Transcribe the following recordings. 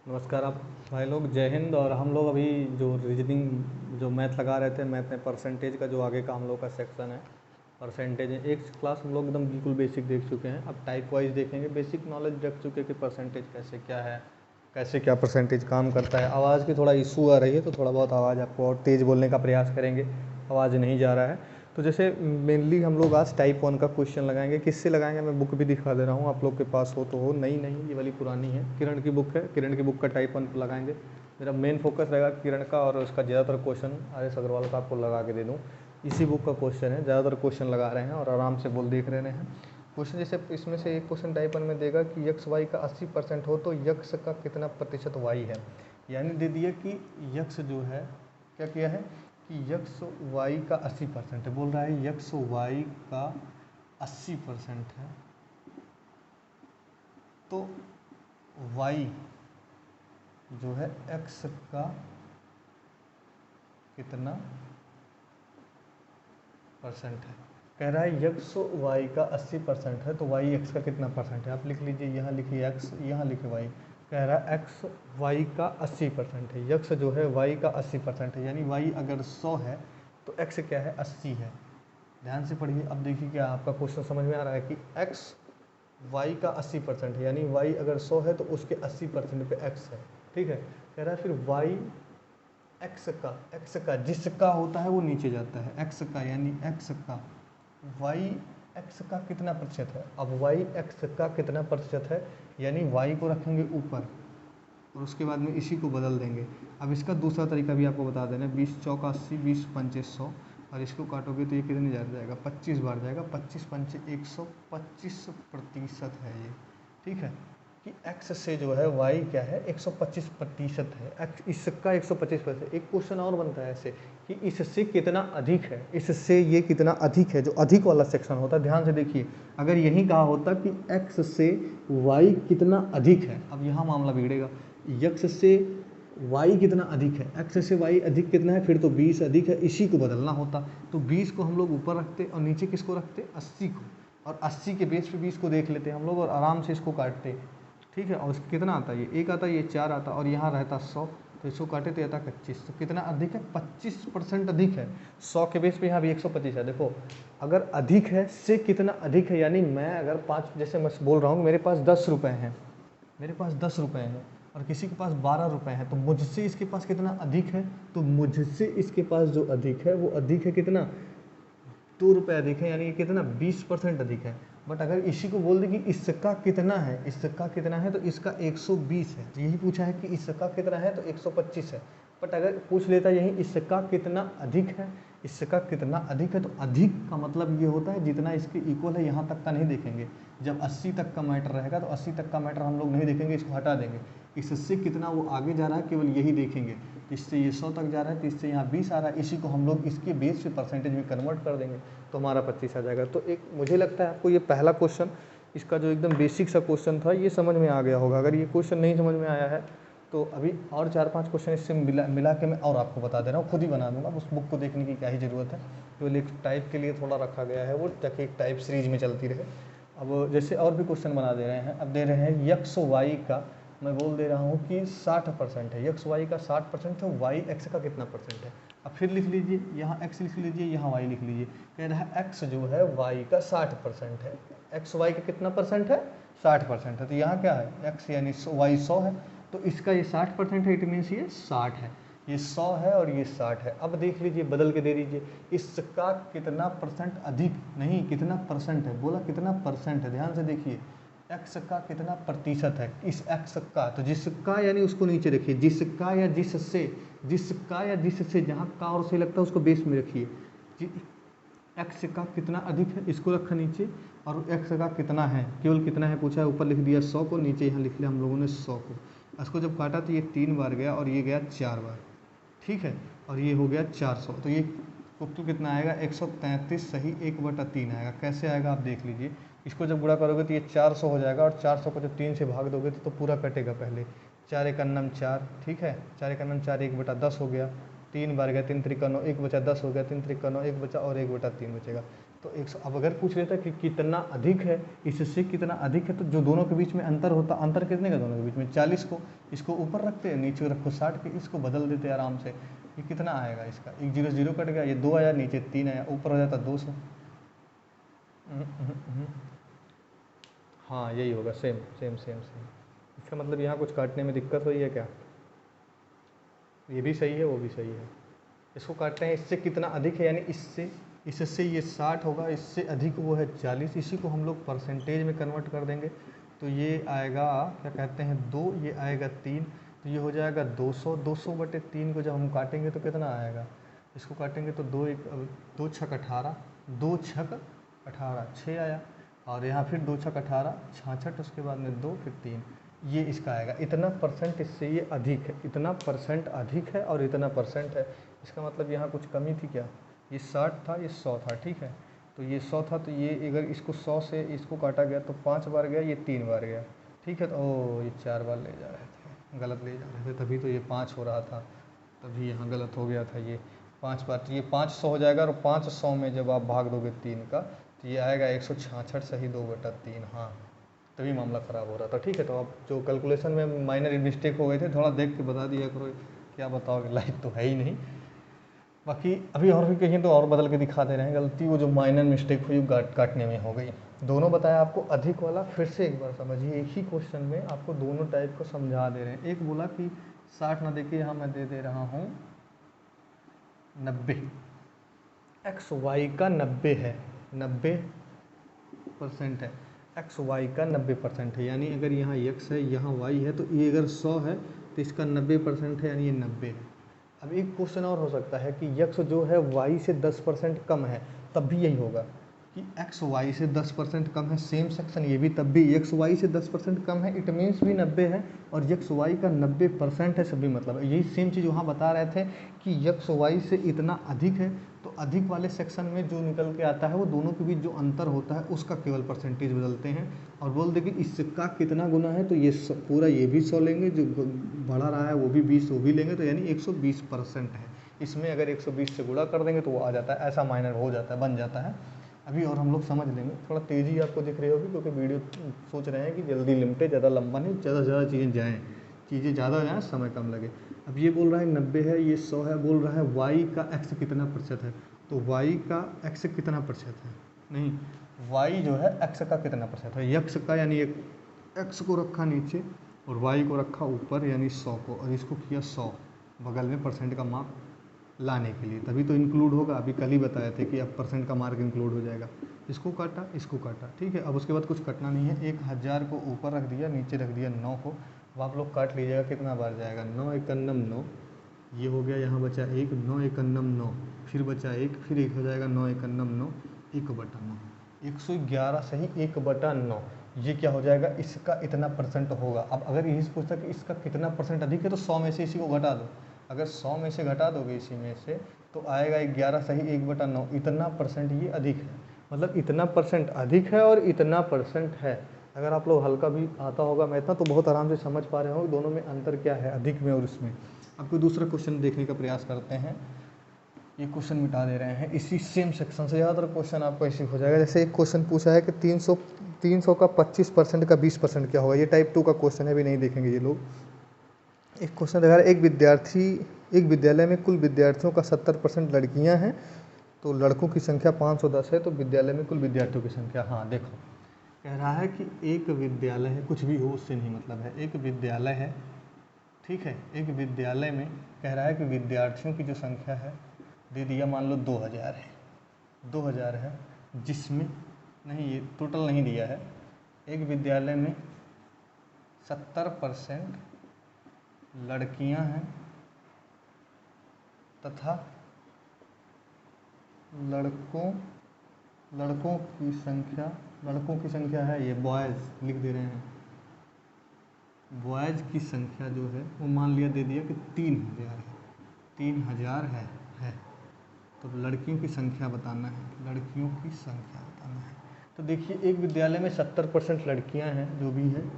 नमस्कार आप भाई लोग, जय हिंद। और हम लोग अभी जो रीजनिंग जो मैथ लगा रहे थे, मैथ में परसेंटेज का जो आगे का हम लोग का सेक्शन है परसेंटेज, एक क्लास हम लोग एकदम बिल्कुल बेसिक देख चुके हैं। अब टाइप वाइज देखेंगे। बेसिक नॉलेज देख चुके कि परसेंटेज कैसे क्या है, कैसे क्या परसेंटेज काम करता है। आवाज़ की थोड़ा इशू आ रही है तो थोड़ा बहुत आवाज़ आपको और तेज़ बोलने का प्रयास करेंगे, आवाज़ नहीं जा रहा है तो। जैसे मेनली हम लोग आज टाइप 1 का क्वेश्चन लगाएंगे। किससे लगाएंगे मैं बुक भी दिखा दे रहा हूँ, आप लोग के पास हो तो हो, नहीं ये वाली पुरानी है, किरण की बुक है। किरण की बुक का टाइप 1 लगाएंगे। मेरा मेन फोकस रहेगा किरण का, और उसका ज़्यादातर क्वेश्चन आर.एस. अग्रवाल का आपको लगा के दे दूँ। इसी बुक का क्वेश्चन है, ज़्यादातर क्वेश्चन लगा रहे हैं और आराम से बोल देख रहे हैं क्वेश्चन। जैसे इसमें से एक क्वेश्चन टाइप 1 में देगा कि यक्स वाई का 80% हो तो यक्स का कितना प्रतिशत वाई है। यानी दे दिया कि यक्स जो है क्या किया है कि यक्स वाई का 80% है। बोल रहा है यक्स वाई का 80% है तो वाई जो है एक्स का कितना परसेंट है। कह रहा है यक्स वाई का 80% है तो वाई एक्स का कितना परसेंट है। आप लिख लीजिए, यहाँ लिखिए एक्स, यहाँ लिखिए वाई। कह रहा है एक्स वाई का 80% है, यक्स जो है वाई का 80% है। यानी वाई अगर 100 है तो एक्स क्या है, 80 है। ध्यान से पढ़िए। अब देखिए क्या आपका क्वेश्चन समझ में आ रहा है कि एक्स वाई का 80% है, यानी वाई अगर 100 है तो उसके 80% पे एक्स है। ठीक है। कह रहा है फिर वाई एक्स का जिसका होता है वो नीचे जाता है, एक्स का यानी एक्स का वाई एक्स का कितना प्रतिशत है। अब वाई एक्स का कितना प्रतिशत है यानी वाई को रखेंगे ऊपर और उसके बाद में इसी को बदल देंगे। अब इसका दूसरा तरीका भी आपको बता देना, 20 चौका 80, 20 पंचे 100 और इसको काटोगे तो ये कितने बार जाएगा, 25 बार जाएगा। 25 पंचे 125% है ये। ठीक है कि x से जो है y क्या है, 125% है। x इसका 125%। एक क्वेश्चन और बनता है ऐसे कि इससे कितना अधिक है, इससे ये कितना अधिक है, जो अधिक वाला सेक्शन होता है। ध्यान से देखिए, अगर यही कहा होता कि x से y कितना अधिक है, अब यहाँ मामला बिगड़ेगा। x से y कितना अधिक है, x से y अधिक कितना है, फिर तो 20 अधिक है, इसी को बदलना होता। तो 20 को हम लोग ऊपर रखते और नीचे किसको रखते, 80 को, और 80 के बेस पे 20 को देख लेते हम लोग और आराम से इसको काटते। ठीक है। और कितना आता है, ये 1 आता है, ये 4 आता, और यहाँ रहता 100 तो इसको काटे तो आता 25। तो कितना अधिक है, 25% अधिक है। 100 के बेस पे यहाँ भी 125 है। देखो अगर अधिक है से कितना अधिक है, यानी मैं अगर 5, जैसे मैं बोल रहा हूँ मेरे पास 10 रुपये हैं, मेरे पास 10 रुपये हैं और किसी के पास 12 रुपये हैं, तो मुझसे इसके पास कितना अधिक है, तो मुझसे इसके पास जो अधिक है वो अधिक है कितना, 2 रुपये अधिक है, यानी कितना 20% अधिक है। बट अगर इसी को बोल दे कि इसका कितना है, इसका कितना है, तो इसका 120 है। यही पूछा है कि इसका कितना है तो 125 है। बट अगर पूछ लेता यही इसका कितना अधिक है, इसका कितना अधिक है, तो अधिक का मतलब ये होता है जितना इसके इक्वल है। यहाँ तक का नहीं देखेंगे। जब 80 तक का मैटर रहेगा तो 80 तक का मैटर हम लोग नहीं देखेंगे, इसको हटा देंगे। इससे कितना वो आगे जा रहा है केवल यही देखेंगे। इससे ये 100 तक जा रहा है तो इससे यहाँ 20 आ रहा है, इसी को हम लोग इसके बेस पे परसेंटेज में कन्वर्ट कर देंगे तो हमारा 25 आ जाएगा। तो एक मुझे लगता है आपको ये पहला क्वेश्चन, इसका जो एकदम बेसिक सा क्वेश्चन था, ये समझ में आ गया होगा। अगर ये क्वेश्चन नहीं समझ में आया है तो अभी और 4-5 क्वेश्चन इससे मिला के मैं और आपको बता दे रहा हूँ, खुद ही बना दूंगा। उस बुक को देखने की क्या ही ज़रूरत है, केवल एक टाइप के लिए थोड़ा रखा गया है वो, ताकि एक टाइप सीरीज में चलती रहे। अब जैसे और भी क्वेश्चन बना दे रहे हैं। अब दे रहे हैं यक्स वाई का, मैं बोल दे रहा हूँ कि 60% है, यक्स वाई का 60% है, वाई एक्स का कितना परसेंट है। अब फिर लिख लीजिए, यहाँ एक्स लिख लीजिए, यहाँ वाई लिख लीजिए। कह रहा है एक्स जो है वाई का 60% है, एक्स वाई का कितना परसेंट है, 60% है। तो यहाँ क्या है, एक्स यानी वाई 100 है तो इसका ये 60% है, इट मीन्स ये 60 है, ये 100 है और ये 60 है। अब देख लीजिए, बदल के दे दीजिए, इसका कितना परसेंट अधिक, नहीं कितना परसेंट है, बोला कितना परसेंट है। ध्यान से देखिए, एक्स का कितना प्रतिशत है, इस एक्स का, तो जिसका यानी उसको नीचे रखिए, जिसका या जिससे, जिसका या जिससे, जहाँ का और से लगता है उसको बेस में रखिए। एक्स का कितना अधिक है, इसको रखा नीचे, और एक्स का कितना है, केवल कितना है पूछा है, ऊपर लिख दिया 100 को, नीचे यहाँ लिख लिया हम लोगों ने 100 को। इसको जब काटा तो ये 3 बार गया और ये गया 4 बार। ठीक है, और ये हो गया 400, तो ये टोटल कितना आएगा, 133 सही 1/3 आएगा। कैसे आएगा आप देख लीजिए, इसको जब गुणा करोगे तो ये 400 हो जाएगा, और 400 को जब 3 से भाग दोगे तो पूरा कटेगा पहले। 4 एक अन्नम 4, ठीक है, 4 एक अन्नम 4, 1/10 हो गया, 3 बार गया, 3 त्रिका 9, 1 बचा 10 हो गया, 3 त्रिका 9, 1 बचा और 1/3 बचेगा। तो 100, अब अगर पूछ लेता कि कितना अधिक है, इससे कितना अधिक है, तो जो दोनों के बीच में अंतर होता, अंतर कितने का दोनों के बीच में 40 को, इसको ऊपर रखते हैं, नीचे रखो 60 के, इसको बदल देते आराम से। ये कितना आएगा इसका, एक 0 0 कट गया, ये 2 आया, नीचे 3 आया, ऊपर हो जाता 200। हाँ यही होगा, सेम सेम सेम सेम। इसका मतलब यहाँ कुछ काटने में दिक्कत हुई है क्या? ये भी सही है, वो भी सही है। इसको काटते हैं, इससे कितना अधिक है, यानी इससे ये 60 होगा, इससे अधिक वो है 40। इसी को हम लोग परसेंटेज में कन्वर्ट कर देंगे, तो ये आएगा क्या कहते हैं 2, ये आएगा 3, तो ये हो जाएगा 200। 200/3 को जब हम काटेंगे तो कितना आएगा, इसको काटेंगे तो 2 छक 18, 2 छक 18, 6 आया, और यहाँ फिर 2 छक 18, 66, उसके बाद में 2, फिर 3, ये इसका आएगा। इतना परसेंट इससे ये अधिक है, इतना परसेंट अधिक है और इतना परसेंट है। इसका मतलब यहाँ कुछ कमी थी क्या, ये 60 था, ये 100 था, ठीक है। तो ये 100 था, तो ये अगर इसको 100 से इसको काटा गया तो 5 बार गया, ये 3 बार गया, ठीक है। तो ओ ये 4 बार ले जा रहे थे, गलत ले जा रहे थे, तभी तो ये 5 हो रहा था, तभी यहाँ गलत हो गया था। ये 5 बार, तो ये 500 हो जाएगा, और 500 में जब आप भाग दोगे 3 का, तो ये आएगा 166 सही 2/3। हाँ, तभी मामला ख़राब हो रहा था, ठीक है। तो अब जो कैलकुलेशन में माइनर मिस्टेक हो गए थे, थोड़ा देख के बता दिया करो, क्या बताओगे, लाइक तो है ही नहीं। बाकी अभी और भी कहीं तो और बदल के दिखा दे रहे हैं, गलती वो जो माइनर मिस्टेक हुई काटने में हो गई। दोनों बताया आपको अधिक वाला, फिर से एक बार समझिए, एक ही क्वेश्चन में आपको दोनों टाइप को समझा दे रहे हैं। एक बोला कि 60 ना देके यहाँ मैं दे रहा हूँ 90, एक्स वाई का 90 है, 90% है, एक्स वाई का 90% है, यानी अगर यहाँ एक्स है, यहाँ वाई है, तो ये अगर 100 है तो इसका 90% है, यानी ये 90 है। अब एक क्वेश्चन और हो सकता है कि एक्स जो है वाई से 10% कम है, तब भी यही होगा कि एक्स वाई से 10% कम है, सेम सेक्शन ये भी, तब भी एक्स वाई से 10% कम है, इट मीन्स भी 90 है, और एक्स वाई का 90% है, सभी मतलब यही सेम चीज़ वहाँ बता रहे थे कि एक्स वाई से इतना अधिक है, तो अधिक वाले सेक्शन में जो निकल के आता है वो दोनों के बीच जो अंतर होता है उसका केवल परसेंटेज बदलते हैं, और बोल दे कि इसका कितना गुना है, तो ये पूरा ये भी 100 लेंगे, जो बढ़ा रहा है वो भी 20 वो भी लेंगे, तो यानी 120% है। इसमें अगर 120 से गुणा कर देंगे तो वो आ जाता है, ऐसा माइनर हो जाता है, बन जाता है। अभी और हम लोग समझ लेंगे, थोड़ा तेज़ी आपको दिख रही होगी क्योंकि वीडियो सोच रहे हैं कि जल्दी लिमिटेड, ज़्यादा लंबा नहीं, ज़्यादा से ज़्यादा चीज़ें ज़्यादा जाएँ, समय कम लगे। अब ये बोल रहा है 90 है, ये 100 है, बोल रहा है वाई का एक्स कितना प्रतिशत है, तो वाई का एक्स कितना प्रतिशत है, नहीं वाई जो है एक्स का कितना प्रतिशत है, एक्स का, यानी एक एक्स को रखा नीचे और वाई को रखा ऊपर, यानी 100 को, और इसको किया 100 बगल में परसेंट का मार्क लाने के लिए, तभी तो इंक्लूड होगा। अभी कल ही बताए थे कि अब परसेंट का मार्क इंक्लूड हो जाएगा। इसको काटा, इसको काटा, ठीक है। अब उसके बाद कुछ कटना नहीं है, 1000 को ऊपर रख दिया, नीचे रख दिया 9 को। अब आप लोग काट लीजिएगा कितना बार जाएगा, 9 एकन्नम 9, ये हो गया, यहाँ बचा 1, 9 एकन्नम 9, फिर बचा 1, फिर 1 हो जाएगा 9 एकन्नम 9, 1/9, 111 सही 1/9, ये क्या हो जाएगा, इसका इतना परसेंट होगा। अब अगर यही पूछता कि इसका कितना परसेंट अधिक है, तो 100 में से इसी को घटा दो, अगर 100 में से घटा दोगे इसी में से, तो आएगा 11 सही 1/9, इतना परसेंट ये अधिक है, मतलब इतना परसेंट अधिक है और इतना परसेंट है। अगर आप लोग हल्का भी आता होगा मैं इतना, तो बहुत आराम से समझ पा रहे हो दोनों में अंतर क्या है, अधिक में और इसमें। अब कोई दूसरा क्वेश्चन देखने का प्रयास करते हैं। ये क्वेश्चन मिटा दे रहे हैं, इसी सेम सेक्शन से ज़्यादातर क्वेश्चन आपको ऐसे हो जाएगा। जैसे एक क्वेश्चन पूछा है कि 300 का 25% का 20% क्या होगा, ये टाइप 2 का क्वेश्चन है, भी नहीं देखेंगे ये लोग। एक क्वेश्चन देखा है, एक विद्यालय में कुल विद्यार्थियों का 70% लड़कियां हैं, तो लड़कों की संख्या 510 है, तो विद्यालय में कुल विद्यार्थियों की संख्या, हाँ देखो कह रहा है कि एक विद्यालय है, कुछ भी हो उससे नहीं मतलब है, एक विद्यालय है, ठीक है। एक विद्यालय में कह रहा है कि विद्यार्थियों की जो संख्या है, दे दिया मान लो 2000 है, 2000 है, जिसमें नहीं, ये टोटल नहीं दिया है। एक विद्यालय में 70% लड़कियां हैं तथा लड़कों की संख्या है, ये बॉयज़ लिख दे रहे हैं, बॉयज़ की संख्या जो है वो मान लिया, दे दिया कि 3000 है, 3000 है। तो लड़कियों की संख्या बताना है, लड़कियों की संख्या बताना है। तो देखिए एक विद्यालय में 70% लड़कियां हैं, जो भी हैं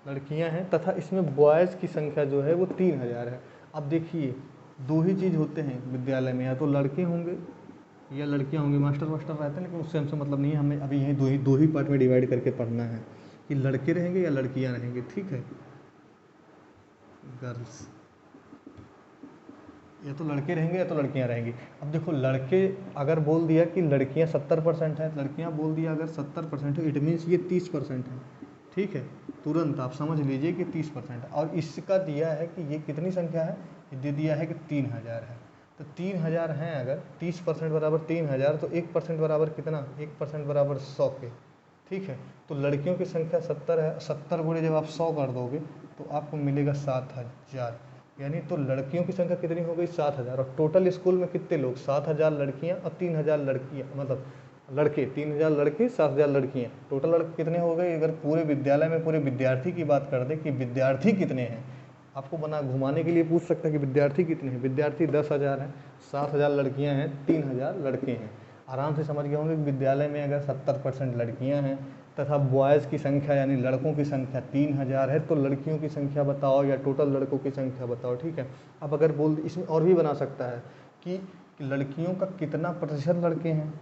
लड़कियां हैं, तथा इसमें बॉयज़ की संख्या जो है वो 3000 है। अब देखिए दो ही चीज़ होते हैं विद्यालय में, या तो लड़के होंगे या लड़कियां होंगी, मास्टर वास्टर रहते हैं, लेकिन उससे हमसे मतलब नहीं है, हमें अभी यही दो ही पार्ट में डिवाइड करके पढ़ना है कि लड़के रहेंगे या लड़कियां रहेंगी, ठीक है। गर्ल्स, या तो लड़के रहेंगे या तो लड़कियां रहेंगी। अब देखो लड़के अगर बोल दिया कि लड़कियां 70% है, लड़कियां बोल दिया अगर 70% है, इट मीन्स ये 30% है, ठीक है। तुरंत आप समझ लीजिए कि 30% है। और इसका दिया है कि ये कितनी संख्या है, ये दे दिया है कि 3000 है। तो 3000 हैं, अगर 30% बराबर 3000, तो 1% बराबर कितना, 1% बराबर 100 के, ठीक है। तो लड़कियों की संख्या 70 है, 70 गुणे जब आप 100 कर दोगे तो आपको मिलेगा 7000, यानी तो लड़कियों की संख्या कितनी हो गई, 7000। और टोटल स्कूल में कितने लोग, 7000 लड़कियां और 3000 लड़कियां, मतलब लड़के 3000 लड़के 7000 लड़कियां, टोटल लड़के कितने हो गए। अगर पूरे विद्यालय में पूरे विद्यार्थी की बात कर दे कि विद्यार्थी कितने हैं, आपको बना घुमाने के लिए पूछ सकता है कि विद्यार्थी कितने हैं। विद्यार्थी 10,000 हैं, 7000 लड़कियां हैं, 3000 लड़के हैं। आराम से समझ गए होंगे कि विद्यालय में अगर 70% लड़कियां हैं तथा बॉयज़ की संख्या यानी लड़कों की संख्या 3000 है, तो लड़कियों की संख्या बताओ या टोटल लड़कों की संख्या बताओ, ठीक है। अब अगर बोल इसमें और भी बना सकता है कि लड़कियों का कितना प्रतिशत लड़के हैं,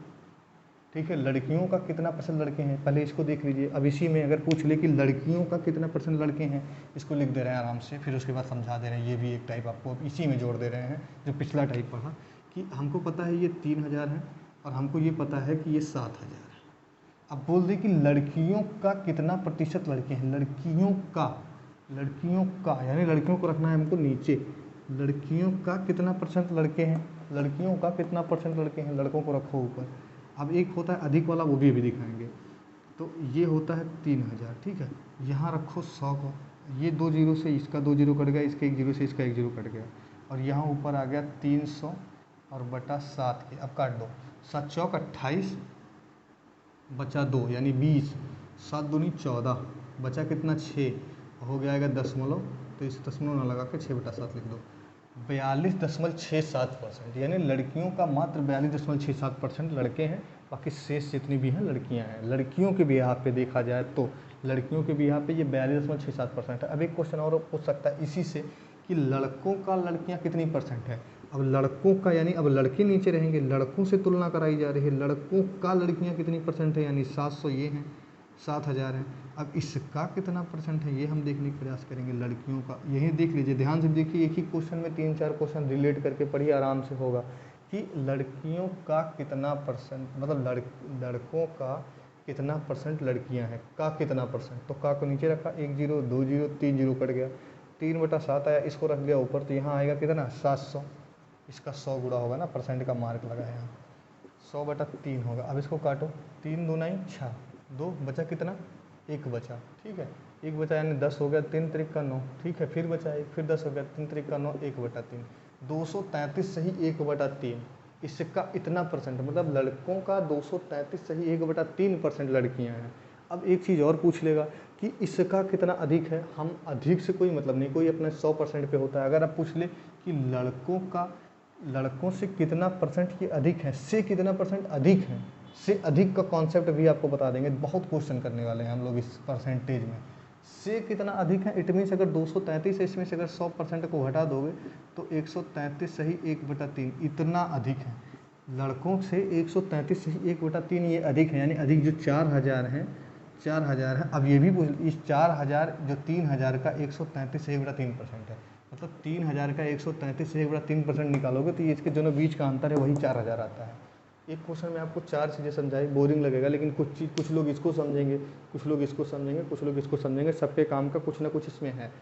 ठीक है, लड़कियों का कितना परसेंट लड़के हैं, पहले इसको देख लीजिए। अब इसी में अगर पूछ ले कि लड़कियों का कितना परसेंट लड़के हैं, इसको लिख दे रहे हैं आराम से, फिर उसके बाद समझा दे रहे हैं। ये भी एक टाइप आपको अब इसी में जोड़ दे रहे हैं जो पिछला टाइप पढ़ा, कि हमको पता है ये 3000 है और हमको ये पता है कि ये 7000 है। अब बोल दे कि लड़कियों का कितना प्रतिशत लड़के हैं, लड़कियों का यानी लड़कियों को रखना है हमको नीचे, लड़कियों का कितना परसेंट लड़के हैं, लड़कियों का कितना परसेंट लड़के हैं, लड़कों को रखो ऊपर। अब एक होता है अधिक वाला, वो भी अभी दिखाएंगे। तो ये होता है 3000, ठीक है। यहाँ रखो 100 को, ये 2 जीरो से इसका 2 जीरो कट गया, इसके 1 जीरो से इसका 1 जीरो कट गया, और यहाँ ऊपर आ गया 300 और बटा 7 के। अब काट दो, 7 चौक 28 बचा 2 यानी 20, 7 दूनी 14, बचा कितना 6, हो गया 10, तो इस दशमलव ना लगा के 6/7 लिख दो। 42.67%, यानी लड़कियों का मात्र 42.67% लड़के हैं, बाकी शेष जितनी भी हैं लड़कियां हैं। लड़कियों के बिहार पे देखा जाए तो लड़कियों के बिहार पे ये 42.67% है। अब एक क्वेश्चन और पूछ सकता है इसी से कि लड़कों का लड़कियां कितनी परसेंट है। अब लड़कों का यानी अब लड़के नीचे रहेंगे, लड़कों से तुलना कराई जा रही है, लड़कों का लड़कियां कितनी परसेंट है, यानी 700 ये हैं, 7000 है। अब इसका कितना परसेंट है ये हम देखने का प्रयास करेंगे, लड़कियों का। यही देख लीजिए, ध्यान से देखिए, एक ही क्वेश्चन में 3-4 क्वेश्चन रिलेट करके पढ़िए, आराम से होगा कि लड़कियों का कितना परसेंट, मतलब लड़कों का कितना परसेंट लड़कियां हैं, का कितना परसेंट। तो का को नीचे रखा, 1 जीरो 2 जीरो 3 जीरो कट गया, 3/7 आया, इसको रख दिया ऊपर, तो यहाँ आएगा कितना 700, इसका 100 गुणा होगा ना, परसेंट का मार्क लगा है यहाँ, 100/3 होगा। अब इसको काटो, 3 दूना 6, 2 बचा कितना, 1 बचा, ठीक है, 1 बचा यानी 10 हो गया, 3 त्रिक का 9, ठीक है, फिर बचा 1, फिर 10 हो गया, 3 त्रिक का 9, 1/3, 233 सही 1/3, इसका इतना परसेंट, मतलब लड़कों का 233 सही 1/3% लड़कियां हैं। अब एक चीज़ और पूछ लेगा कि इसका कितना अधिक है, हम अधिक से कोई मतलब नहीं, कोई अपने 100% पे होता है। अगर आप पूछ ले कि लड़कों से कितना परसेंट ये अधिक है, से कितना परसेंट अधिक है, से अधिक का कॉन्सेप्ट भी आपको बता देंगे। बहुत क्वेश्चन करने वाले हैं हम लोग इस परसेंटेज में। से कितना अधिक है, इट मीन्स अगर 233 है, इसमें से अगर 100% को हटा दोगे तो 133 सही 1/3 इतना अधिक है। लड़कों से 133 सही 1/3 ये अधिक है, यानी अधिक जो 4000 है, 4000 है। अब ये भी पूछ, इस 4000 जो 3000 का 133 से 1/3% है, मतलब 3000 का 133 से 1/3% निकालोगे तो ये इसके दोनों बीच का अंतर है, वही 4000 आता है। एक क्वेश्चन में आपको 4 चीज़ें समझाई, बोरिंग लगेगा, लेकिन कुछ लोग इसको समझेंगे, कुछ लोग इसको समझेंगे, कुछ लोग इसको समझेंगे, सबके काम का कुछ ना कुछ इसमें है।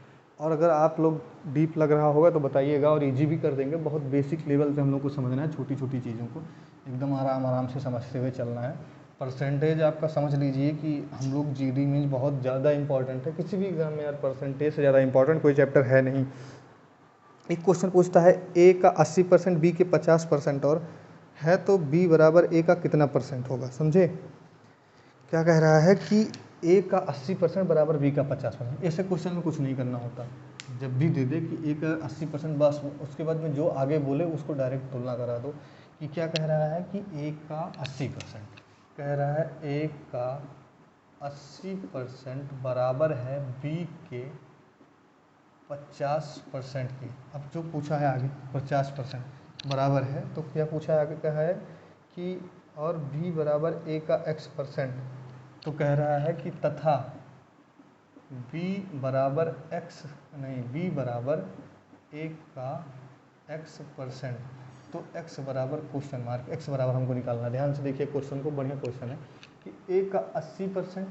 और अगर आप लोग डीप लग रहा होगा तो बताइएगा, और इजी भी कर देंगे। बहुत बेसिक लेवल पे हम लोग को समझना है, छोटी छोटी चीज़ों को एकदम आराम से समझते हुए चलना है। परसेंटेज आपका समझ लीजिए कि हम लोग जीडी में बहुत ज़्यादा इंपॉर्टेंट है, किसी भी एग्जाम में यार परसेंटेज से ज़्यादा इंपॉर्टेंट कोई चैप्टर है नहीं। एक क्वेश्चन पूछता है ए का 80%, बी के 50% और है, तो बी बराबर ए का कितना परसेंट होगा। समझे क्या कह रहा है कि ए का 80% बराबर बी का 50%। ऐसे क्वेश्चन में कुछ नहीं करना होता, जब भी दे दे कि ए का 80%, बस उसके बाद में जो आगे बोले उसको डायरेक्ट तुलना करा दो कि क्या कह रहा है कि ए का 80% कह रहा है, ए का 80% बराबर है बी के 50% की। अब जो पूछा है आगे 50% बराबर है, तो क्या पूछा है आगे, क्या है कि और b बराबर a का x%, तो कह रहा है कि तथा b बराबर x नहीं b बराबर a का x%, तो x बराबर क्वेश्चन मार्क, x बराबर हमको निकालना है। ध्यान से देखिए क्वेश्चन को, बढ़िया क्वेश्चन है कि a का 80%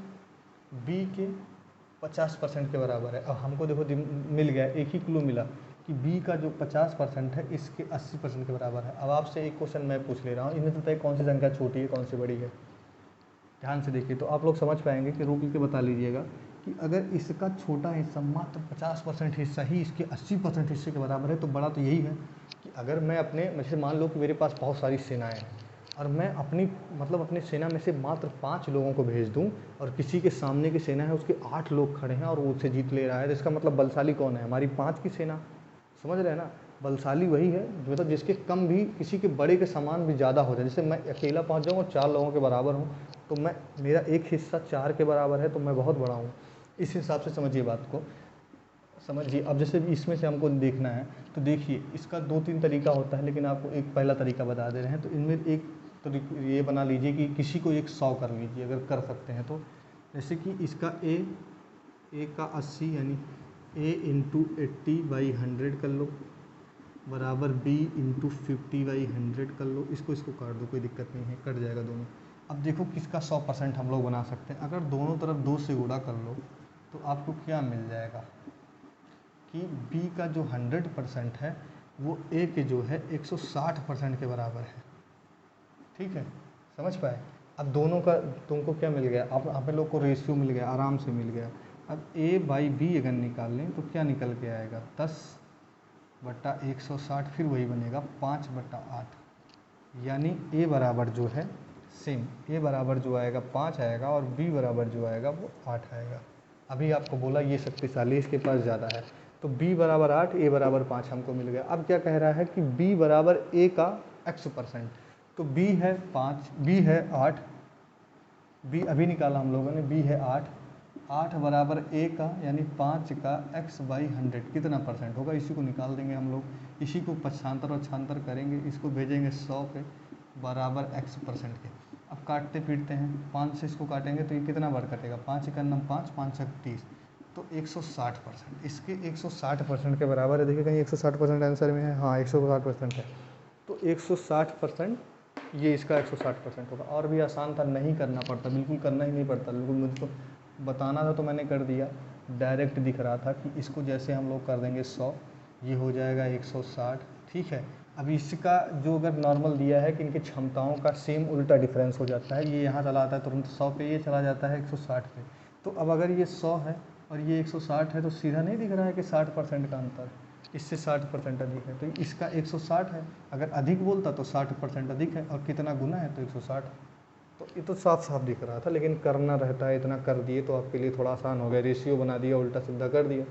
b के 50% के बराबर है। अब हमको देखो मिल गया, एक ही क्लू मिला कि b का जो 50% है इसके 80% के बराबर है। अब आपसे एक क्वेश्चन मैं पूछ ले रहा हूँ, इनमें से बताइए कौन सी संख्या छोटी है कौन सी बड़ी है। ध्यान से देखिए तो आप लोग समझ पाएंगे कि रोक के बता लीजिएगा कि अगर इसका छोटा हिस्सा मात्र 50% हिस्सा ही इसके 80% हिस्से के बराबर है, तो बड़ा तो यही है कि अगर मैं अपने, जैसे मान लो कि मेरे पास बहुत सारी सेनाएं हैं और मैं अपनी सेना में से मात्र 5 लोगों को भेज दूं और किसी के सामने की सेना है उसके 8 लोग खड़े हैं और वो उससे जीत ले रहा है, तो इसका मतलब बलशाली कौन है? हमारी 5 की सेना। समझ रहे हैं ना? बलशाली वही है मतलब जिसके कम भी किसी के बड़े के समान भी ज़्यादा हो जाए। जैसे मैं अकेला पहुंच जाऊँ और 4 लोगों के बराबर हूँ, तो मेरा एक हिस्सा 4 के बराबर है, तो मैं बहुत बड़ा हूँ। इस हिसाब से समझिए बात को, समझिए। अब जैसे इसमें से हमको देखना है तो देखिए इसका 2-3 तरीका होता है, लेकिन आपको एक पहला तरीका बता दे रहे हैं। तो इनमें एक तो ये बना लीजिए कि किसी को एक 100 कर लीजिए अगर कर सकते हैं तो। जैसे कि इसका a का 80 यानी a इंटू 80/100 कर लो बराबर b इंटू 50/100 कर लो। इसको काट दो, कोई दिक्कत नहीं है, कट जाएगा दोनों। अब देखो किसका 100% हम लोग बना सकते हैं। अगर दोनों तरफ 2 से गुणा कर लो तो आपको क्या मिल जाएगा कि b का जो 100% है वो a के जो है 160% के बराबर है। ठीक है, समझ पाए? अब दोनों का तुमको क्या मिल गया, आप लोग को रेशियो मिल गया, आराम से मिल गया। अब a/b अगर निकाल लें तो क्या निकल के आएगा, 10/160, फिर वही बनेगा 5/8, यानी a बराबर जो है सेम, a बराबर जो आएगा 5 आएगा और b बराबर जो आएगा वो 8 आएगा। अभी आपको बोला ये शक्तिशाली, इसके पास ज़्यादा है, तो b बराबर 8, a बराबर 5 हमको मिल गया। अब क्या कह रहा है कि b बराबर a का x%, तो b है 5, b है 8, b अभी निकाला हम लोगों ने, b है 8 बराबर a का यानी 5 का x/100 कितना परसेंट होगा, इसी को निकाल देंगे हम लोग। इसी को पक्षांतर और छांतर करेंगे, इसको भेजेंगे 100 पे बराबर x% के। अब काटते फिरते हैं, 5 से इसको काटेंगे तो ये कितना बार कटेगा, 5 × 9 5, 5 × 30, तो 160%। इसके 160% के बराबर है। देखिए कहीं 160% आंसर में है, हाँ 160% है, तो 160% ये इसका 160% होगा। और भी आसान था, नहीं करना पड़ता, बिल्कुल करना ही नहीं पड़ता, बिल्कुल मुझे तो बताना था तो मैंने कर दिया। डायरेक्ट दिख रहा था कि इसको जैसे हम लोग कर देंगे 100, ये हो जाएगा 160। ठीक है, अब इसका जो अगर नॉर्मल दिया है कि इनकी क्षमताओं का सेम उल्टा डिफरेंस हो जाता है, ये यहाँ चला आता है तुरंत 100 पे, ये चला जाता है 160 पे। तो अब अगर ये 100 है और ये 160 है तो सीधा नहीं दिख रहा है कि 60% का अंतर, इससे 60% अधिक है, तो इसका 160 है। अगर अधिक बोलता तो 60% अधिक है, और कितना गुना है तो 160। तो ये तो साफ साफ दिख रहा था, लेकिन करना रहता है, इतना कर दिए तो आपके लिए थोड़ा आसान हो गया। रेशियो बना दिया, उल्टा सीधा कर दिया,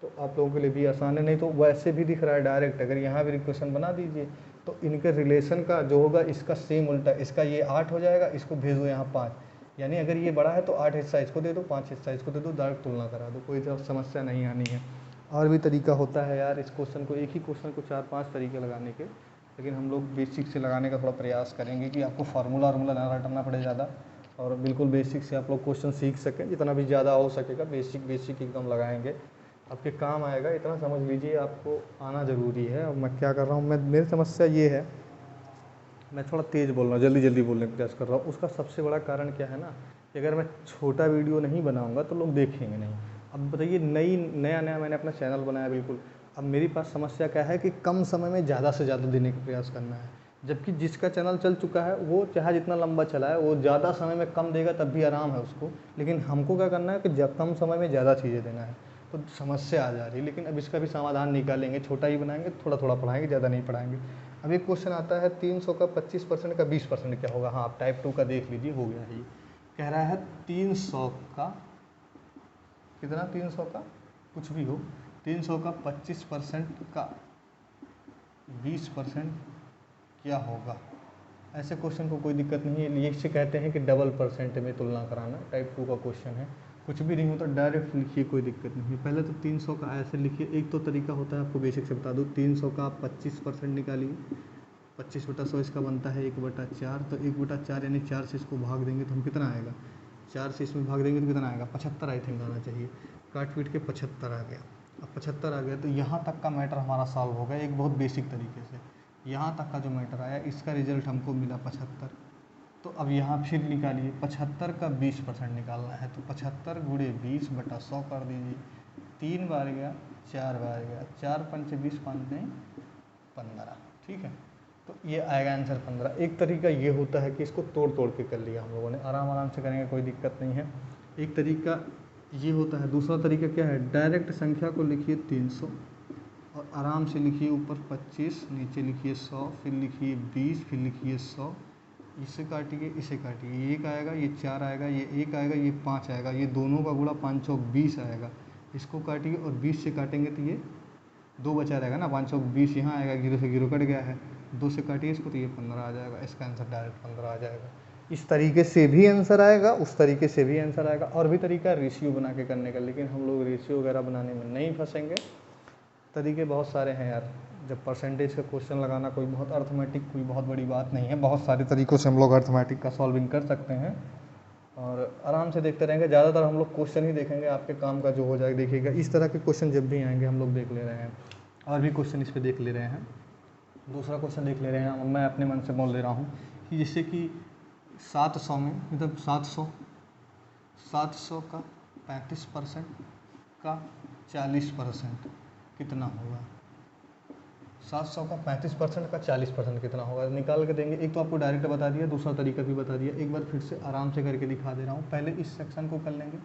तो आप लोगों के लिए भी आसान है। नहीं तो वैसे भी दिख रहा है डायरेक्ट, अगर यहाँ भी इक्वेशन बना दीजिए तो इनके रिलेशन का जो होगा इसका सेम उल्टा, इसका ये 8 हो जाएगा, इसको भेज दो यहाँ 5, यानी अगर ये बड़ा है तो 8 हिस्सा इसको दे दो, 5 हिस्सा इसको दे दो, डायरेक्ट तुलना करा दो, कोई समस्या नहीं आनी है। और भी तरीका होता है यार इस क्वेश्चन को, एक ही क्वेश्चन को 4-5 तरीके लगाने के, लेकिन हम लोग बेसिक से लगाने का थोड़ा प्रयास करेंगे कि आपको फार्मूला ना रटना पड़े ज़्यादा, और बिल्कुल बेसिक से आप लोग क्वेश्चन सीख सकें, जितना भी ज़्यादा हो सकेगा बेसिक एकदम लगाएंगे, आपके काम आएगा। इतना समझ लीजिए आपको आना ज़रूरी है। और मैं क्या कर रहा हूँ, मेरी समस्या ये है, मैं थोड़ा तेज़ बोल रहा हूँ, जल्दी बोलने का प्रयास कर रहा हूँ। उसका सबसे बड़ा कारण क्या है ना, कि अगर मैं छोटा वीडियो नहीं बनाऊँगा तो लोग देखेंगे नहीं। अब बताइए नया मैंने अपना चैनल बनाया बिल्कुल, अब मेरे पास समस्या क्या है कि कम समय में ज़्यादा से ज़्यादा देने का प्रयास करना है, जबकि जिसका चैनल चल चुका है वो चाहे जितना लंबा चला है वो ज़्यादा समय में कम देगा तब भी आराम है उसको, लेकिन हमको क्या करना है कि कम समय में ज़्यादा चीज़ें देना है, तो समस्या आ जा रही है। लेकिन अब इसका भी समाधान निकालेंगे, छोटा ही बनाएंगे, थोड़ा पढ़ाएंगे, ज़्यादा नहीं पढ़ाएंगे। अब एक क्वेश्चन आता है 300 का 25% का 20% क्या होगा। हाँ, आप टाइप 2 का देख लीजिए, हो गया है ये। कह रहा है 300 का कितना, 300 का कुछ भी हो, 300 का 25% का 20% क्या होगा। ऐसे क्वेश्चन को कोई दिक्कत नहीं है, ये से कहते हैं कि डबल परसेंट में तुलना कराना। टाइप 2 का क्वेश्चन है, कुछ भी नहीं होता, डायरेक्ट लिखिए, कोई दिक्कत नहीं है। पहले तो 300 का ऐसे लिखिए, एक तो तरीका होता है, आपको बेसिक से बता दूँ, 300 का आप 25% निकालिए, 25/100 इसका बनता है 1/4, तो 1/4 यानी 4 से इसको भाग देंगे तो हम कितना आएगा, 4 से इसमें भाग देंगे तो कितना आएगा, 75 आई थिंक आना चाहिए। काट पीट के 75 आ गया। अब 75 आ गया तो यहाँ तक का मैटर हमारा सॉल्व हो गया एक बहुत बेसिक तरीके से। यहाँ तक का जो मैटर आया इसका रिजल्ट हमको मिला 75। तो अब यहाँ फिर निकालिए, 75 का 20% निकालना है, तो 75 गुणे 20/100 कर दीजिए। 3 बार गया, 4 बार गया, 4 पंचे 20, 5 नहीं 15, ठीक है। तो ये आएगा आंसर 15। एक तरीका ये होता है कि इसको तोड़ तोड़ के कर लिया हम लोगों ने, आराम आराम से करेंगे, कोई दिक्कत नहीं है। एक तरीका ये होता है। दूसरा तरीका क्या है, डायरेक्ट संख्या को लिखिए 300 और आराम से लिखिए ऊपर 25, नीचे लिखिए 100, फिर लिखिए 20, फिर लिखिए 100। इसे काटिए, इसे काटिए, ये 1 आएगा, ये 4 आएगा, ये 1 आएगा, ये 5 आएगा, ये दोनों का गुणा 5 चौक 20 आएगा। इसको काटिए और 20 से काटेंगे तो ये 2 बचा रहेगा ना, 5 चौक 20 यहाँ आएगा, 0 से 0 कट गया है, 2 से काटिए इसको तो ये 15 आ जाएगा। इसका आंसर डायरेक्ट 15 आ जाएगा। इस तरीके से भी आंसर आएगा, उस तरीके से भी आंसर आएगा। और भी तरीका रेशियो बना के करने का, लेकिन हम लोग रेशियो वगैरह बनाने में नहीं फंसेंगे। तरीके बहुत सारे हैं यार। जब परसेंटेज का क्वेश्चन लगाना कोई बहुत अर्थमेटिक, कोई बहुत बड़ी बात नहीं है। बहुत सारे तरीक़ों से हम लोग अर्थमेटिक का सॉल्विंग कर सकते हैं और आराम से देखते रहेंगे। ज़्यादातर हम लोग क्वेश्चन ही देखेंगे, आपके काम का जो हो जाए देखिएगा। इस तरह के क्वेश्चन जब भी आएंगे हम लोग देख ले रहे हैं, और भी क्वेश्चन इस पर देख ले रहे हैं। दूसरा क्वेश्चन देख ले रहे हैं, मैं अपने मन से बोल दे रहा हूँ कि जैसे कि 700 में, मतलब 700 का 35% का 40% कितना होगा। 700 का 35% का 40% कितना होगा, निकाल के देंगे। एक तो आपको डायरेक्ट बता दिया, दूसरा तरीका भी बता दिया। एक बार फिर से आराम से करके दिखा दे रहा हूँ। पहले इस सेक्शन को कर लेंगे,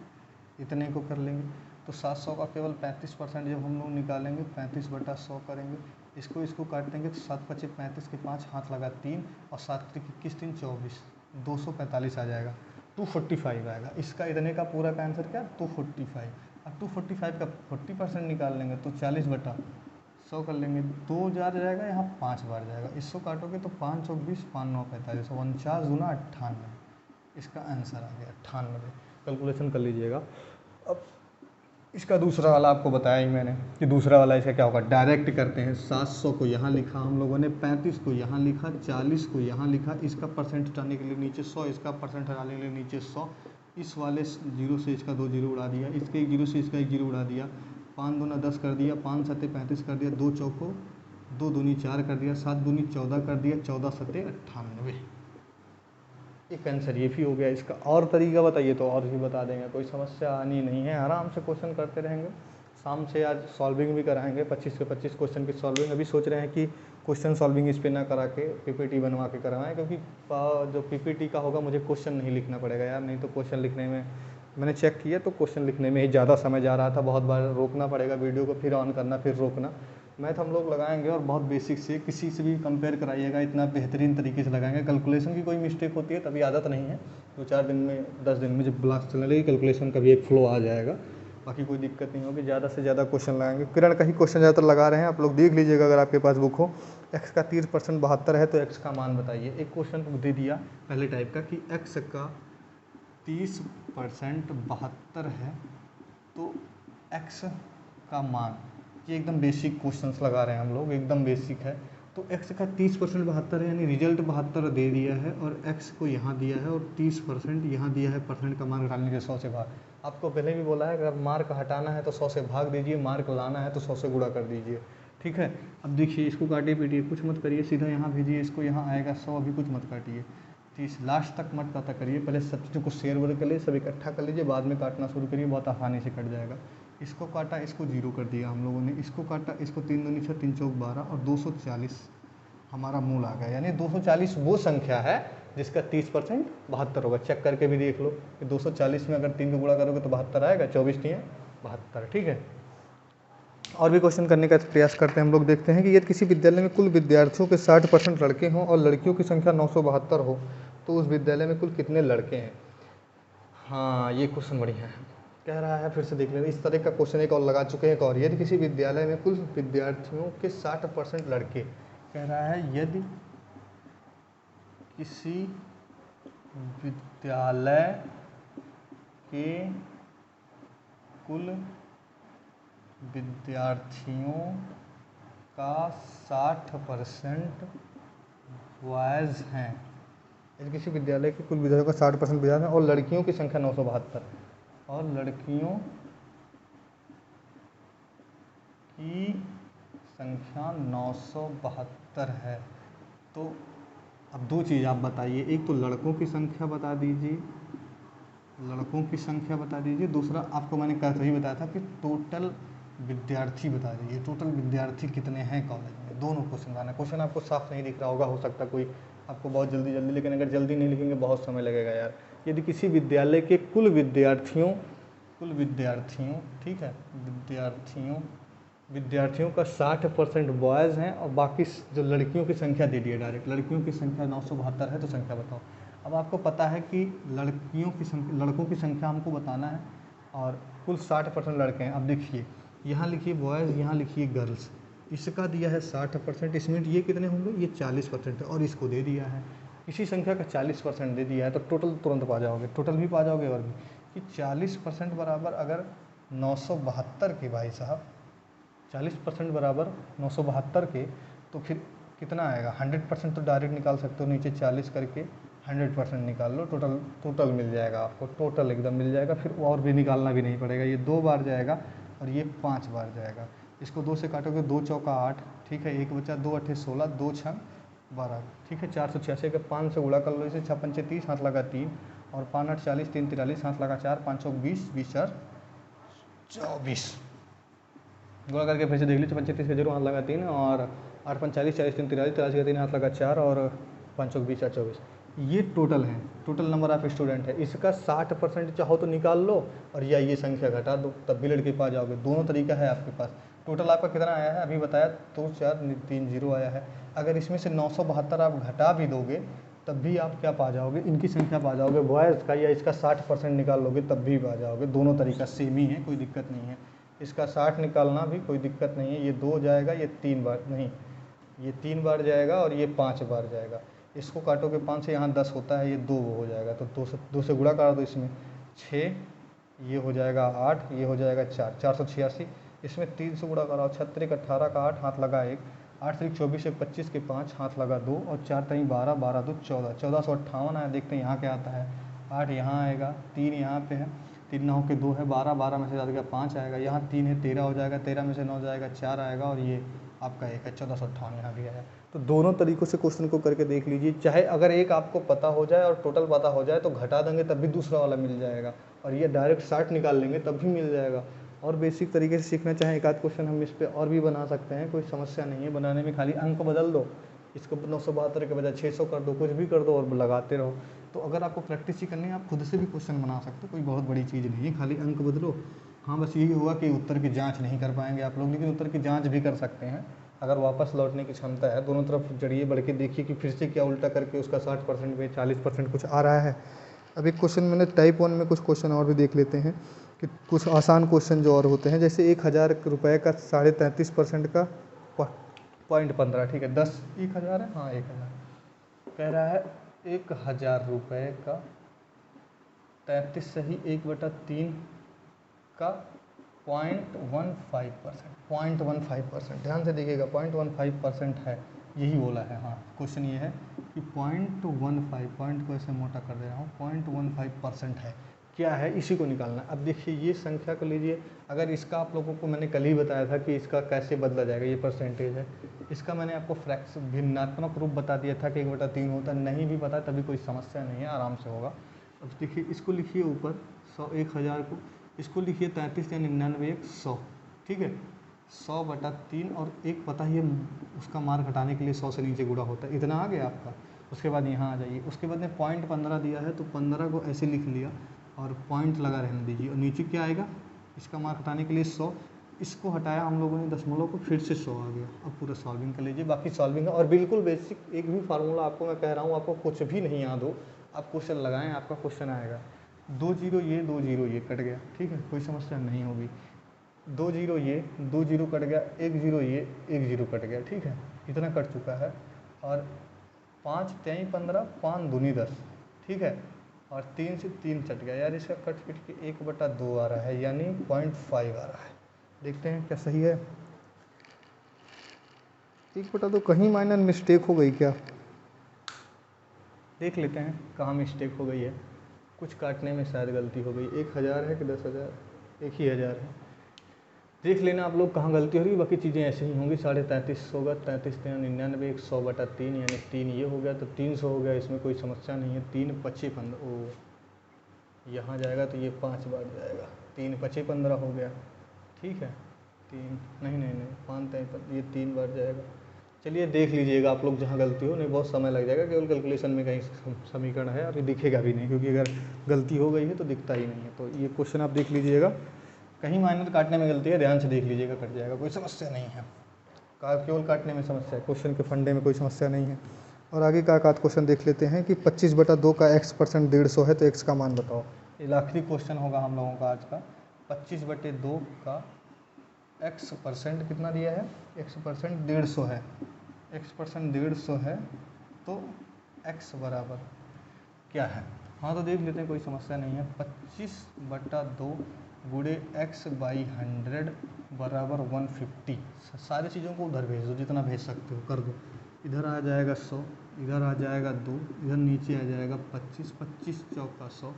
इतने को कर लेंगे। तो 700 का केवल 35% जब हम लोग निकालेंगे, 35/100 करेंगे। इसको काट देंगे तो 7 पचे 35 के 5 हाथ लगा 3 और 7 त्रिक 21 3 24, 245 आ जाएगा। 245 आएगा। इसका इतने का पूरा का आंसर क्या, 245। अब 245 का 40% निकाल लेंगे तो 40/100 कर लेंगे। 2 बार जाएगा, यहाँ 5 बार जाएगा। इसको काटोगे तो 5 चौक 20, 5 9 45, 49 दूना 98। इसका आंसर आ गया 98। कैलकुलेशन कर लीजिएगा। अब इसका दूसरा वाला आपको बताया ही मैंने कि दूसरा वाला इसका क्या होगा। डायरेक्ट करते हैं। 700 को यहाँ लिखा हम लोगों ने, 35 को यहाँ लिखा, 40 को यहाँ लिखा। इसका परसेंट हटाने के लिए नीचे 100, इसका परसेंट हटाने के लिए नीचे 100। इस वाले 0 से इसका 2 जीरो उड़ा दिया, इसके 1 जीरो से इसका 1 जीरो उड़ा दिया। 5 दूना 10 कर दिया, 5 सत्ते 35 कर दिया, 2 चौको 2 दूनी 4 कर दिया, 7 दूनी 14 कर दिया, 14 सत्ते 98। एक आंसर ये भी हो गया इसका। और तरीका बताइए तो और भी बता देंगे, कोई समस्या आनी नहीं है। आराम से क्वेश्चन करते रहेंगे। शाम से आज सॉल्विंग भी कराएंगे, 25 के 25 क्वेश्चन की सॉल्विंग। अभी सोच रहे हैं कि क्वेश्चन सॉल्विंग इस पे ना करा के पीपीटी बनवा के करवाएं, क्योंकि जो पीपीटी का होगा मुझे क्वेश्चन नहीं लिखना पड़ेगा यार। नहीं तो क्वेश्चन लिखने में, मैंने चेक किया तो क्वेश्चन लिखने में ही ज़्यादा समय जा रहा था। बहुत बार रोकना पड़ेगा वीडियो को, फिर ऑन करना, फिर रोकना। मैथ हम लोग लगाएंगे और बहुत बेसिक से, किसी से भी कंपेयर कराइएगा, इतना बेहतरीन तरीके से लगाएंगे। कैलकुलेशन की कोई मिस्टेक होती है तभी आदत नहीं है। 2-4 दिन में, 10 दिन में जब क्लास चलने लगी, कैलकुलेशन का भी एक फ्लो आ जाएगा। बाकी कोई दिक्कत नहीं होगी। ज़्यादा से ज़्यादा क्वेश्चन लगाएंगे। किरण का ही क्वेश्चन ज़्यादातर लगा रहे हैं, आप लोग देख लीजिएगा अगर आपके पास बुक हो। एक्स का 30% 72 है तो एक्स का मान बताइए। एक क्वेश्चन दे दिया पहले टाइप का कि एक्स का 30% 72 है तो एक्स का मान। ये एकदम बेसिक क्वेश्चंस लगा रहे हैं हम लोग, एकदम बेसिक है। तो x का 30% 72 है, यानी रिजल्ट 72 दे दिया है और x को यहाँ दिया है और 30% यहाँ दिया है। परसेंट का मान डालने के 100 से भाग। आपको पहले भी बोला है, अगर मार्क हटाना है तो 100 से भाग दीजिए, मार्क लाना है तो 100 से गुणा कर दीजिए, ठीक है। अब देखिए, इसको काटिए पीटिए, कुछ मत करिए, सीधा यहाँ भेजिए। इसको यहाँ आएगा 100, अभी कुछ मत काटिए। 30 लास्ट तक मत पता करिए, पहले सब चीज़ों को शेयर वर्ड कर लीजिए, सब इकट्ठा कर लीजिए, बाद में काटना शुरू करिए, बहुत आसानी से कट जाएगा। इसको काटा, इसको 0 कर दिया हम लोगों ने। इसको काटा, इसको 3 दूनी 6, 3 चौक 12 और 240 हमारा मूल आ गया। यानी 240 वो संख्या है जिसका 30% 72 होगा। चेक करके भी देख लो कि 240 में अगर 3 को गुणा करोगे तो 72 आएगा, 24 नहीं है 72, ठीक है। और भी क्वेश्चन करने का प्रयास करते हैं हम लोग। देखते हैं कि यदि किसी विद्यालय में कुल विद्यार्थियों के 60% लड़के हों और लड़कियों की संख्या 972 हो तो उस विद्यालय में कुल कितने लड़के हैं। हाँ, ये क्वेश्चन बढ़िया है। कह रहा है, फिर से देख लेंगे। इस तरह का क्वेश्चन एक और लगा चुके हैं। एक और, यदि किसी विद्यालय में कुल विद्यार्थियों के 60% लड़के, कह रहा है यदि किसी विद्यालय के कुल विद्यार्थियों का 60% बॉयज़ हैं, यदि किसी विद्यालय के कुल विद्यार्थियों का 60% विद्यार्थी हैं और लड़कियों की संख्या 972 और लड़कियों की संख्या 972 है, तो अब दो चीज़ आप बताइए, एक तो लड़कों की संख्या बता दीजिए, लड़कों की संख्या बता दीजिए, दूसरा आपको मैंने कल ही बताया था कि टोटल विद्यार्थी बता दीजिए, टोटल विद्यार्थी कितने हैं कॉलेज में। दोनों क्वेश्चन बनाना, क्वेश्चन आपको साफ नहीं दिख रहा होगा, हो सकता कोई आपको बहुत जल्दी, लेकिन अगर जल्दी नहीं लिखेंगे बहुत समय लगेगा यार। यदि किसी विद्यालय के कुल विद्यार्थियों ठीक है, विद्यार्थियों का 60% बॉयज़ हैं और बाकी जो लड़कियों की संख्या दे दिए डायरेक्ट, लड़कियों की संख्या 972 है, तो संख्या बताओ। अब आपको पता है कि लड़कों की संख्या हमको बताना है और कुल 60% लड़के हैं। अब देखिए यहाँ लिखिए बॉयज़, यहाँ लिखिए गर्ल्स, इसका दिया है 60%, इसमें ये कितने होंगे, ये 40% है और इसको दे दिया है, इसी संख्या का 40% दे दिया है, तो टोटल तुरंत पा जाओगे, टोटल भी पा जाओगे और भी कि 40% बराबर अगर 972 के, भाई साहब 40% बराबर 972 के, तो फिर कितना आएगा, 100% तो डायरेक्ट निकाल सकते हो, नीचे 40 करके 100% निकाल लो, टोटल मिल जाएगा आपको, टोटल एकदम मिल जाएगा, फिर और भी निकालना भी नहीं पड़ेगा। ये 2 बार जाएगा और ये 5 बार जाएगा, इसको 2 से काटोगे, 2 चौका 8, ठीक है, एक बचा, 2 अट्ठे 16, 2 छंग 12, ठीक है, 486 का 5 से गुणा कर लो इसे, 6 पंचे 30, हाथ लगा 3 और 5 8 40, 3 43, हाथ लगा 4, 5 चौक 20, 20 4 24, गुणा करके फिर से देख लीजिए, 35 का 0, हाथ लगा 3 और 8 5 40, 40 3 43, 43 का 3, हाथ लगा 4 और 5 चौक 20 4 24, ये टोटल है, टोटल नंबर ऑफ स्टूडेंट है। इसका 60% चाहो तो निकाल लो और या ये संख्या घटा दो, तब भी लड़के पा जाओगे, दोनों तरीका है आपके पास। टोटल आपका कितना आया है अभी बताया, 2 4 3 0 आया है। अगर इसमें से 972 आप घटा भी दोगे तब भी आप क्या पा जाओगे, इनकी संख्या पा जाओगे बॉयज़ का, या इसका 60% निकाल लोगे तब भी पा जाओगे, दोनों तरीका सेम ही है, कोई दिक्कत नहीं है। इसका 60 निकालना भी कोई दिक्कत नहीं है, ये 2 जाएगा, ये 3 बार नहीं, ये 3 बार जाएगा और ये 5 बार जाएगा। इसको काटोगे 5 से, यहाँ 10 होता है, ये 2 हो जाएगा, तो 2 से गुणा करा दो, इसमें 6, ये हो जाएगा 8, ये हो जाएगा 4, 486, इसमें 3 से गुणा कराओ, 36 18 का 8, हाथ लगा 1, 8 3 24 1 25 के 5, हाथ लगा 2 और 4 3 12, 12 2 14, 1458 है। देखते हैं यहाँ क्या आता है, 8 यहाँ आएगा, 3 यहाँ पे है, 3 9 के 2 है, 12 12 में से ज़्यादा 5 आएगा, यहाँ 3 है, 13 हो जाएगा, 13 में से 9 जाएगा, 4 आएगा और ये आपका 1 है, 1458 यहाँ भी आया। तो दोनों तरीक़ों से क्वेश्चन को करके देख लीजिए, चाहे अगर एक आपको पता हो जाए और टोटल पता हो जाए तो घटा देंगे तब भी दूसरा वाला मिल जाएगा, और ये डायरेक्ट 60 निकाल लेंगे तब भी मिल जाएगा। और बेसिक तरीके से सीखना चाहें एक आध क्वेश्चन हम इस पर और भी बना सकते हैं, कोई समस्या नहीं है बनाने में, खाली अंक बदल दो, इसको 972 के बजाय 600 कर दो, कुछ भी कर दो और लगाते रहो। तो अगर आपको प्रैक्टिस ही करनी है, आप खुद से भी क्वेश्चन बना सकते हो, कोई बहुत बड़ी चीज़ नहीं है, खाली अंक बदलो। हाँ बस यही हुआ कि उत्तर की जांच नहीं कर पाएंगे आप लोग, लेकिन उत्तर की जांच भी कर सकते हैं अगर वापस लौटने की क्षमता है। दोनों तरफ जड़िए बढ़ के देखिए कि फिर से क्या उल्टा करके उसका 60% में 40% कुछ आ रहा है। अब एक क्वेश्चन मैंने टाइप 1 में कुछ क्वेश्चन और भी देख लेते हैं कि कुछ आसान क्वेश्चन जो और होते हैं, जैसे 1000 रुपये का 33.5% का 0.15, ठीक है, 10,000 है, हाँ 1000 कह रहा है, 1000 रुपये का 33 सही 1/3 का 0.15%, ध्यान से देखिएगा 0.15% है, यही बोला है। हाँ क्वेश्चन ये है कि 0.15, पॉइंट को ऐसे मोटा कर दे रहा हूँ, 0.15% है, क्या है इसी को निकालना। अब देखिए ये संख्या को लीजिए, अगर इसका आप लोगों को मैंने कल ही बताया था कि इसका कैसे बदला जाएगा, ये परसेंटेज है, इसका मैंने आपको भिन्नात्मक रूप बता दिया था कि 1/3 होता, नहीं भी पता तभी कोई समस्या नहीं है, आराम से होगा। अब देखिए इसको लिखिए ऊपर 100, 1000 को, इसको लिखिए 33 या 99 1 100, ठीक है, 100/3 और एक पता ही उसका मार्क हटाने के लिए 100 से नीचे गुणा होता है, इतना आ गया आपका। उसके बाद यहाँ आ जाइए, उसके बाद में 0.15 दिया है तो 15 को ऐसे लिख लिया और पॉइंट लगा रहने दीजिए, और नीचे क्या आएगा, इसका मार्क हटाने के लिए 100, इसको हटाया हम लोगों ने दशमलव को, फिर से 100 आ गया। अब पूरा सॉल्विंग कर लीजिए, बाकी सॉल्विंग है और बिल्कुल बेसिक, एक भी फार्मूला आपको मैं कह रहा हूँ आपको कुछ भी नहीं याद हो, आप क्वेश्चन लगाएं, आपका क्वेश्चन आएगा। 2 0 ये 2 0 ये कट गया, ठीक है, कोई समस्या नहीं होगी। 2 0 ये 2 0 कट गया, 1 0 ये 1 0 कट गया, ठीक है, इतना कट चुका है। और 5 3 15, 5 दूनी 10, ठीक है, और 3 से 3 चट गया, यार इसका कट पिट के 1/2 आ रहा है, यानी 0.5 आ रहा है। देखते हैं क्या सही है, 1/2 कहीं माइनर मिस्टेक हो गई क्या, देख लेते हैं कहाँ मिस्टेक हो गई है। कुछ काटने में शायद गलती हो गई। 1000 है कि 10,000? 1,000 है। देख लेना आप लोग कहाँ गलती हो रही है। बाकी चीज़ें ऐसे ही होंगी। 3350 होगा, 33×3 = 100/3 यानी 3 ये हो गया तो 300 हो गया। इसमें कोई समस्या नहीं है। 3×5 = 15। ओ यहाँ जाएगा तो ये 5 बार जाएगा। 3×5 = 15 हो गया। ठीक है, 3 नहीं नहीं नहीं 5×3 ये 3 बार जाएगा। चलिए देख लीजिएगा आप लोग जहाँ गलती हो, नहीं बहुत समय लग जाएगा। केवल कैलकुलेशन में कहीं समीकरण है अभी दिखेगा भी नहीं, क्योंकि अगर गलती हो गई है तो दिखता ही नहीं है। तो ये क्वेश्चन आप देख लीजिएगा। कहीं माइनर काटने में गलती है, ध्यान से देख लीजिएगा, कट जाएगा, कोई समस्या नहीं है। केवल काटने में समस्या है, क्वेश्चन के फंडे में कोई समस्या नहीं है। और आगे का आध क्वेश्चन देख लेते हैं कि 25/2 का x% 150 है तो x का मान बताओ। ये आखिरी क्वेश्चन होगा हम लोगों का आज का। 25/2 का x% कितना दिया है? x% 150 है। x% 150 है तो x बराबर क्या है? हाँ तो देख लेते हैं, कोई समस्या नहीं है। 25/2 गुणे x/100 बराबर 150। सारी चीज़ों को उधर भेज दो, जितना भेज सकते हो कर दो। इधर आ जाएगा 100, इधर आ जाएगा 2, इधर नीचे आ जाएगा 25, 25 चौका 100,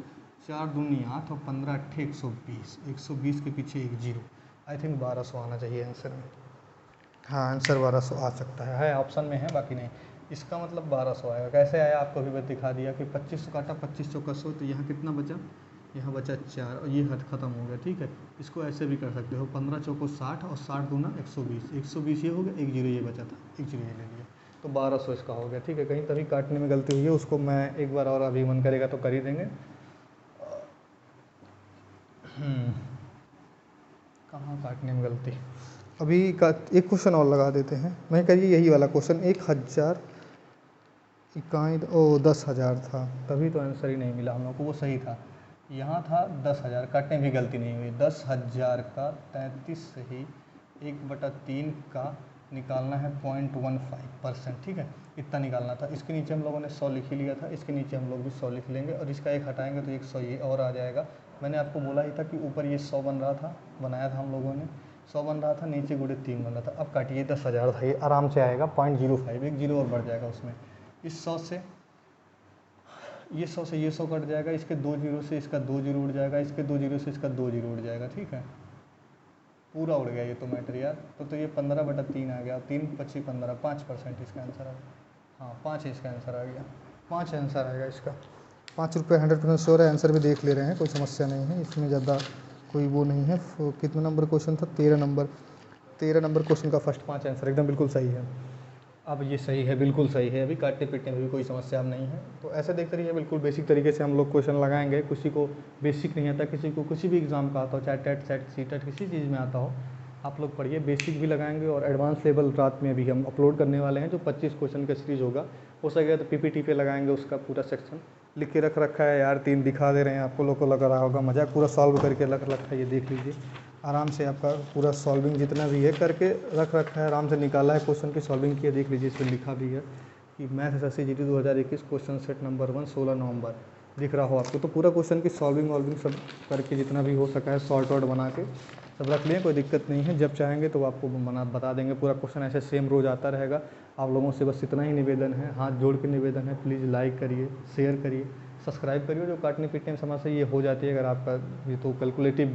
4 दूनी 8 और 15 अट्ठे 120। 120 के पीछे एक जीरो। आई थिंक 1200 आना चाहिए आंसर में। हाँ आंसर 1200 आ सकता है ऑप्शन में है, बाकी नहीं। इसका मतलब 1200 आएगा। कैसे आया आपको भी दिखा दिया कि 25 काटा, 25 चौका 100, तो यहाँ कितना बचा? यहाँ बचा 4 और ये हद ख़त्म हो गया। ठीक है, इसको ऐसे भी कर सकते हो, 15 चौको 60 और 60 दूना 120। 120 ये हो गया, एक जीरो ये बचा था, एक जीरो ये ले लिया, तो 1200 इसका हो गया। ठीक है, कहीं तभी काटने में गलती हुई है, उसको मैं एक बार और अभी मन करेगा तो कर ही देंगे। कहाँ काटने में गलती? अभी का एक क्वेश्चन और लगा देते हैं। मैं कहिए यही वाला क्वेश्चन 1000 इकाई 10,000 था, तभी तो आंसर ही नहीं मिला हम लोग को। वो सही था, यहाँ था 10,000, काटने भी गलती नहीं हुई। 10,000 का 33 से ही 1/3 का निकालना है 0.15%। ठीक है, इतना निकालना था। इसके नीचे हम लोगों ने 100 लिख ही लिया था, इसके नीचे हम लोग भी 100 लिख लेंगे और इसका एक हटाएंगे तो 100 ये और आ जाएगा। मैंने आपको बोला ही था कि ऊपर ये 100 बन रहा था, बनाया था हम लोगों ने, 100 बन रहा था, नीचे गुणे 3 बन रहा था। अब काटिए, 10,000 था, ये आराम से आएगा 0.05, एक जीरो और बढ़ जाएगा उसमें। इस 100 से ये 100 से ये 100 कट जाएगा, इसके 2 जीरो से इसका 2 जीरो उड़ जाएगा, इसके 2 जीरो से इसका 2 जीरो उड़ जाएगा। ठीक है, पूरा उड़ गया ये तो मैटर यार। तो ये 15/3 आ गया। 3×25 = 5% इसका आंसर आ गया। हाँ 5 इसका आंसर आ गया, 5 आंसर आएगा इसका। 5 रुपये 100% श्योर है। आंसर भी देख ले रहे हैं, कोई समस्या नहीं है इसमें, ज़्यादा कोई वो नहीं है। कितना नंबर क्वेश्चन था? 13 नंबर क्वेश्चन का फर्स्ट 5 आंसर एकदम बिल्कुल सही है। अब ये सही है, बिल्कुल सही है। अभी काटने पीटने में भी कोई समस्या अब नहीं है। तो ऐसे देखते रहिए, बिल्कुल बेसिक तरीके से हम लोग क्वेश्चन लगाएंगे। किसी को बेसिक नहीं आता, किसी को किसी भी एग्ज़ाम का आता हो, चाहे टेट सेट सीटेट किसी चीज़ में आता हो, आप लोग पढ़िए। बेसिक भी लगाएंगे और एडवांस लेवल रात में अभी हम अपलोड करने वाले हैं, जो 25 क्वेश्चन का सीरीज़ होगा। हो सकेगा तो पीपीटी पे लगाएंगे, उसका पूरा सेक्शन लिख के रख रखा है यार। 3 दिखा दे रहे हैं, आपको लोग को लग रहा होगा मजाक, पूरा सॉल्व करके रख रखा है। ये देख लीजिए आराम से, आपका पूरा सॉल्विंग जितना भी है करके रख रखा है, आराम से निकाला है क्वेश्चन की सॉल्विंग किया। देख लीजिए, इसमें लिखा भी है कि math SSC GD 2021 question set number 1 16 नवंबर, दिख रहा हो आपको। तो पूरा क्वेश्चन की सॉल्विंग वॉल्विंग सब करके जितना भी हो सका है शॉर्ट वर्ड बना के सब रख लिए, कोई दिक्कत नहीं है। जब चाहेंगे तो आपको बता देंगे। पूरा क्वेश्चन ऐसे सेम रोज़ आता रहेगा। आप लोगों से बस इतना ही निवेदन है, हाथ जोड़ के निवेदन है, प्लीज़ लाइक करिए, शेयर करिए, सब्सक्राइब करिए। जो काटने पीटने में समस्या ये हो जाती है, अगर आपका ये तो कैलकुलेटिव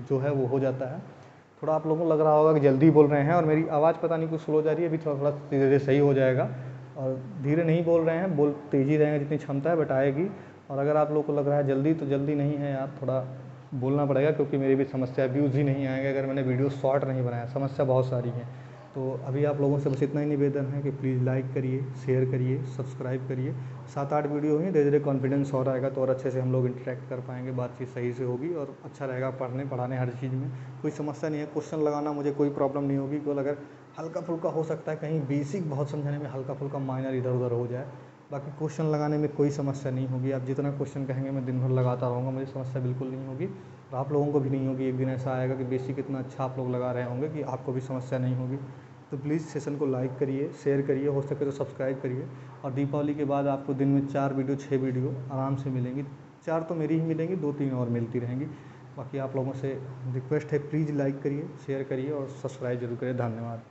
जो है वो हो जाता है। थोड़ा आप लोगों को लग रहा होगा कि जल्दी बोल रहे हैं और मेरी आवाज़ पता नहीं कुछ स्लो जा रही है। अभी थोड़ा धीरे धीरे सही हो जाएगा। और धीरे नहीं बोल रहे हैं, बोल तेज़ी रहेंगे जितनी क्षमता है बट आएगी। और अगर आप लोग को लग रहा है जल्दी, तो जल्दी नहीं है यार, थोड़ा बोलना पड़ेगा, क्योंकि मेरी भी समस्या व्यूज़ ही नहीं आएंगे अगर मैंने वीडियो शॉर्ट नहीं बनाया। समस्या बहुत सारी है। तो अभी आप लोगों से बस इतना ही निवेदन है कि प्लीज़ लाइक करिए, शेयर करिए, सब्सक्राइब करिए। 7-8 वीडियो हुई, धीरे धीरे कॉन्फिडेंस और आएगा तो और अच्छे से हम लोग इंटरेक्ट कर पाएंगे, बातचीत सही से होगी और अच्छा रहेगा पढ़ाने हर चीज़ में। कोई समस्या नहीं है, क्वेश्चन लगाना मुझे कोई प्रॉब्लम नहीं होगी। केवल अगर हल्का फुल्का हो सकता है कहीं बेसिक बहुत समझाने में हल्का फुल्का माइनर इधर उधर हो जाए, बाकी क्वेश्चन लगाने में कोई समस्या नहीं होगी। आप जितना क्वेश्चन कहेंगे मैं दिन भर लगाता रहूँगा, मुझे समस्या बिल्कुल नहीं होगी और आप लोगों को भी नहीं होगी। एक दिन ऐसा आएगा कि बेसिक इतना अच्छा आप लोग लगा रहे होंगे कि आपको भी समस्या नहीं होगी। तो प्लीज़ सेशन को लाइक करिए, शेयर करिए, हो सके तो सब्सक्राइब करिए। और दीपावली के बाद आपको दिन में 4 वीडियो 6 वीडियो आराम से मिलेंगी। 4 तो मेरी ही मिलेंगी, 2-3 और मिलती रहेंगी। बाकी आप लोगों से रिक्वेस्ट है, प्लीज़ लाइक करिए, शेयर करिए और सब्सक्राइब जरूर करिए। धन्यवाद।